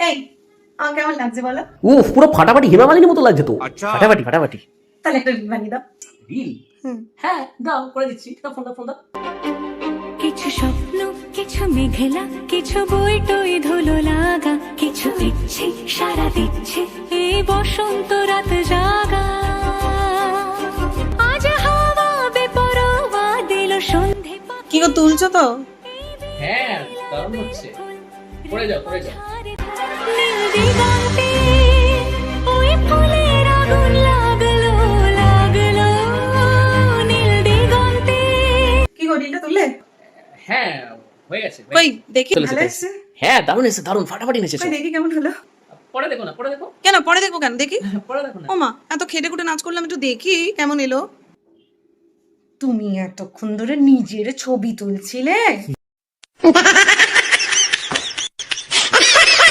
এই আমার কেমন লাগছে বলো? উফ, পুরো ফাটাফাটি হেমা মালিনীর মতো লাগছে তো। ফাটাফাটি ফাটাফাটি। তাহলে একটা রিল বানিয়ে দাও। রিল? হ্যাঁ দাও, করে দিচ্ছি। ফোন দাও, ফোন দাও। কিছু স্বপ্ন, কিছু মেঘলা, কিছু বই টই ধুলো লাগা, কিছু ইচ্ছে সারা দিচ্ছে এই বসন্ত রাত জাগা। আজ হাওয়া বেপরোয়া দিল সন্ধে। কি গো, তুলছো তো? হ্যাঁ, দারুণ হচ্ছে। করে যাও, করে যাও। নীল দিগন্তে ওই ফুলের আগুন লাগলো, লাগলো নীল দিগন্তে। কি গো, রিলটা তুললে? হ্যাঁ, হয়ে গেছে। কই দেখি, চলেছে, ভালো চলেছে। এসেছে? হ্যাঁ, দারুণ এসেছে, দারুণ ফাটাফাটি এসেছে। কই দেখি কেমন হলো। পরে দেখো না, পরে দেখো। কেন পরে দেখবো, কেন দেখি। পরে দেখো না। ও মা, এত খেটে খুটে নাচ করলাম, একটু দেখি কেমন এলো। তুমি এতক্ষণ ধরে নিজের ছবি তুলছিলে?